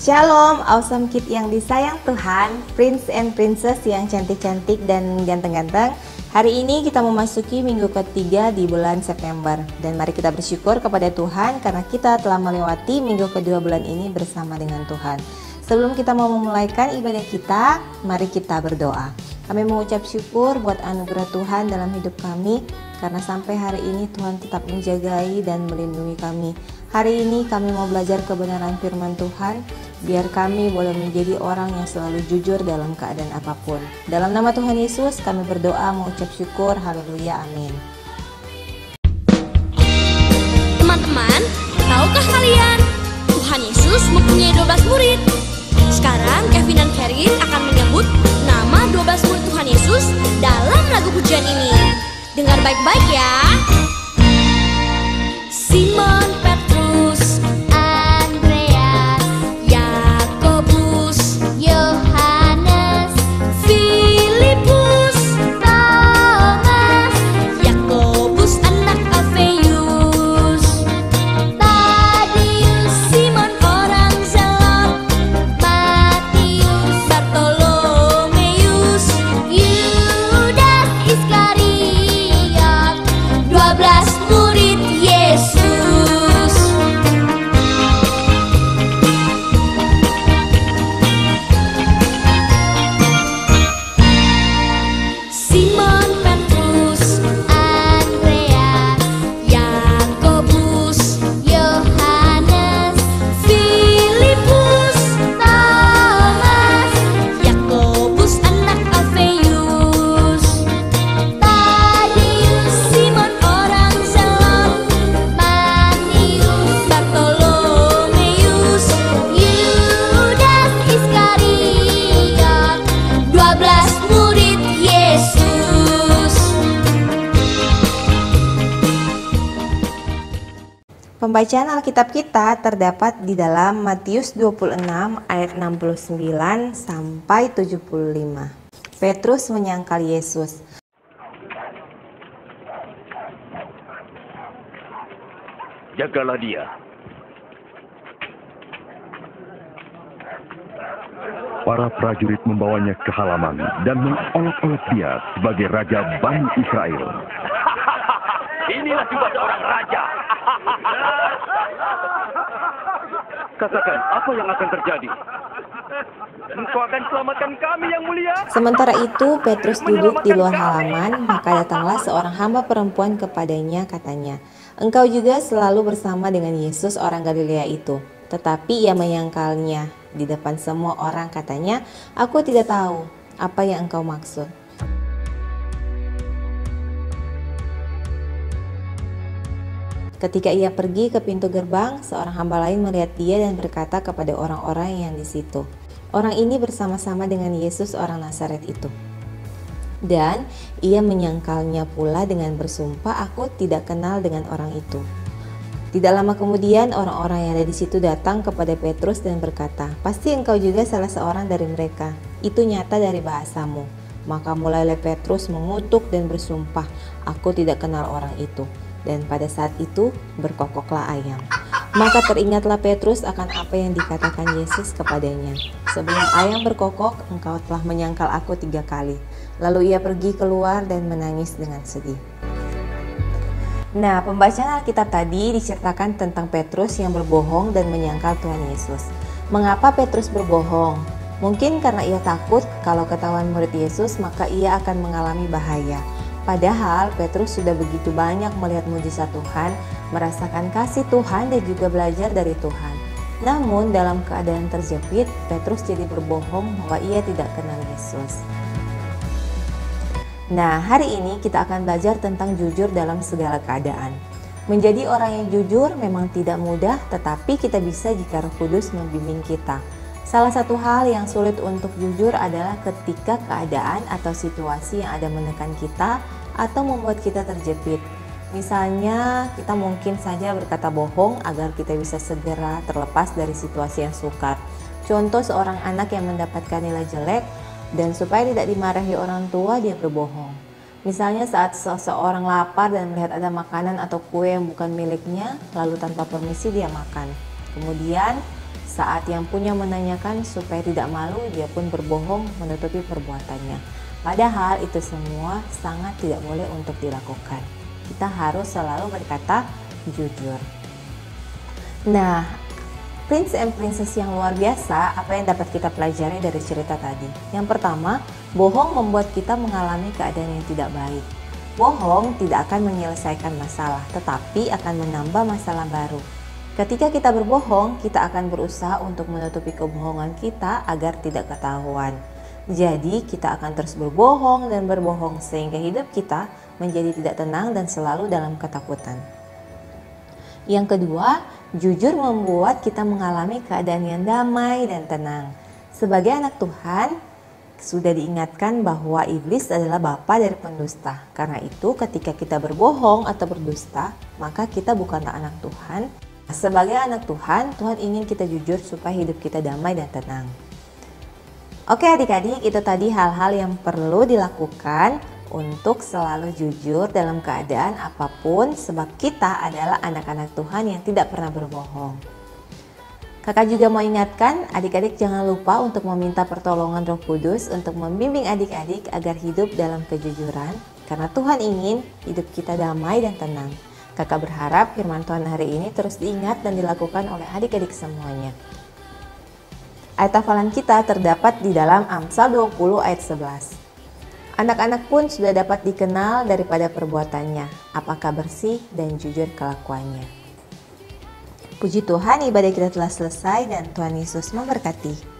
Shalom, awesome kid yang disayang Tuhan, Prince and Princess yang cantik-cantik dan ganteng-ganteng. Hari ini kita memasuki minggu ketiga di bulan September. Dan mari kita bersyukur kepada Tuhan karena kita telah melewati minggu kedua bulan ini bersama dengan Tuhan. Sebelum kita mau memulaikan ibadah kita, mari kita berdoa. Kami mengucap syukur buat anugerah Tuhan dalam hidup kami, karena sampai hari ini Tuhan tetap menjagai dan melindungi kami. Hari ini kami mau belajar kebenaran firman Tuhan, biar kami boleh menjadi orang yang selalu jujur dalam keadaan apapun. Dalam nama Tuhan Yesus kami berdoa mengucap syukur, haleluya, amin. Teman-teman, tahukah kalian Tuhan Yesus mempunyai 12 murid? Sekarang Kevin dan Karin akan menyebut nama 12 murid Tuhan Yesus dalam lagu pujian ini. Dengar baik-baik ya. Simon Petrus, Andreas, Yakobus, Yohanes, Filipus, Thomas, Yakobus anak Alfeus, Tadius, Simon orang Zelot, Matius, Bartolomeus, Yudas Iskariot, 12 murid Yesus. Simon Petrus, Andreas, Yakobus, Yohanes, Filipus, Thomas, Yakobus anak Alfeus, Tadius, Simon orang Zelot, Matius, Bartolomeus, Yudas Iskariot, 12 murid Yesus. Pembacaan Alkitab kita terdapat di dalam Matius 26 ayat 69 sampai 75. Petrus menyangkal Yesus. Jagalah dia. Para prajurit membawanya ke halaman dan mengolok-olok dia sebagai raja Bani Israel. Inilah juga seorang raja. Katakan, apa yang akan terjadi? Engkau akan selamatkan kami yang mulia. Sementara itu Petrus duduk di luar halaman, maka datanglah seorang hamba perempuan kepadanya, katanya, "Engkau juga selalu bersama dengan Yesus orang Galilea itu." Tetapi ia menyangkalnya di depan semua orang, katanya, "Aku tidak tahu apa yang engkau maksud." Ketika ia pergi ke pintu gerbang, seorang hamba lain melihat dia dan berkata kepada orang-orang yang di situ, "Orang ini bersama-sama dengan Yesus orang Nazaret itu." Dan ia menyangkalnya pula dengan bersumpah, "Aku tidak kenal dengan orang itu." Tidak lama kemudian orang-orang yang ada di situ datang kepada Petrus dan berkata, "Pasti engkau juga salah seorang dari mereka. Itu nyata dari bahasamu." Maka mulailah Petrus mengutuk dan bersumpah, "Aku tidak kenal orang itu." Dan pada saat itu berkokoklah ayam. Maka teringatlah Petrus akan apa yang dikatakan Yesus kepadanya, "Sebelum ayam berkokok, engkau telah menyangkal aku 3 kali." Lalu ia pergi keluar dan menangis dengan sedih. Nah, pembacaan Alkitab tadi diceritakan tentang Petrus yang berbohong dan menyangkal Tuhan Yesus. Mengapa Petrus berbohong? Mungkin karena ia takut kalau ketahuan murid Yesus maka ia akan mengalami bahaya. Padahal Petrus sudah begitu banyak melihat mujizat Tuhan, merasakan kasih Tuhan dan juga belajar dari Tuhan. Namun dalam keadaan terjepit, Petrus jadi berbohong bahwa ia tidak kenal Yesus. Nah, hari ini kita akan belajar tentang jujur dalam segala keadaan. Menjadi orang yang jujur memang tidak mudah, tetapi kita bisa jika Roh Kudus membimbing kita. Salah satu hal yang sulit untuk jujur adalah ketika keadaan atau situasi yang ada menekan kita atau membuat kita terjepit. Misalnya, kita mungkin saja berkata bohong agar kita bisa segera terlepas dari situasi yang sukar. Contoh, seorang anak yang mendapatkan nilai jelek dan supaya tidak dimarahi orang tua, dia berbohong. Misalnya saat seseorang lapar dan melihat ada makanan atau kue yang bukan miliknya, lalu tanpa permisi dia makan. Kemudian Saat yang punya menanyakan supaya tidak malu, dia pun berbohong menutupi perbuatannya. Padahal itu semua sangat tidak boleh untuk dilakukan. Kita harus selalu berkata jujur. Nah, Prince and Princess yang luar biasa, apa yang dapat kita pelajari dari cerita tadi? Yang pertama, bohong membuat kita mengalami keadaan yang tidak baik. Bohong tidak akan menyelesaikan masalah, tetapi akan menambah masalah baru. Ketika kita berbohong, kita akan berusaha untuk menutupi kebohongan kita agar tidak ketahuan. Jadi, kita akan terus berbohong dan berbohong sehingga hidup kita menjadi tidak tenang dan selalu dalam ketakutan. Yang kedua, jujur membuat kita mengalami keadaan yang damai dan tenang. Sebagai anak Tuhan, sudah diingatkan bahwa iblis adalah bapa dari pendusta. Karena itu, ketika kita berbohong atau berdusta, maka kita bukanlah anak Tuhan. Sebagai anak Tuhan, Tuhan ingin kita jujur supaya hidup kita damai dan tenang. Oke adik-adik, itu tadi hal-hal yang perlu dilakukan untuk selalu jujur dalam keadaan apapun, sebab kita adalah anak-anak Tuhan yang tidak pernah berbohong. Kakak juga mau ingatkan, adik-adik jangan lupa untuk meminta pertolongan Roh Kudus untuk membimbing adik-adik agar hidup dalam kejujuran, karena Tuhan ingin hidup kita damai dan tenang. Kakak berharap firman Tuhan hari ini terus diingat dan dilakukan oleh adik-adik semuanya. Ayat hafalan kita terdapat di dalam Amsal 20 ayat 11. Anak-anak pun sudah dapat dikenal daripada perbuatannya, apakah bersih dan jujur kelakuannya. Puji Tuhan, ibadah kita telah selesai dan Tuhan Yesus memberkati.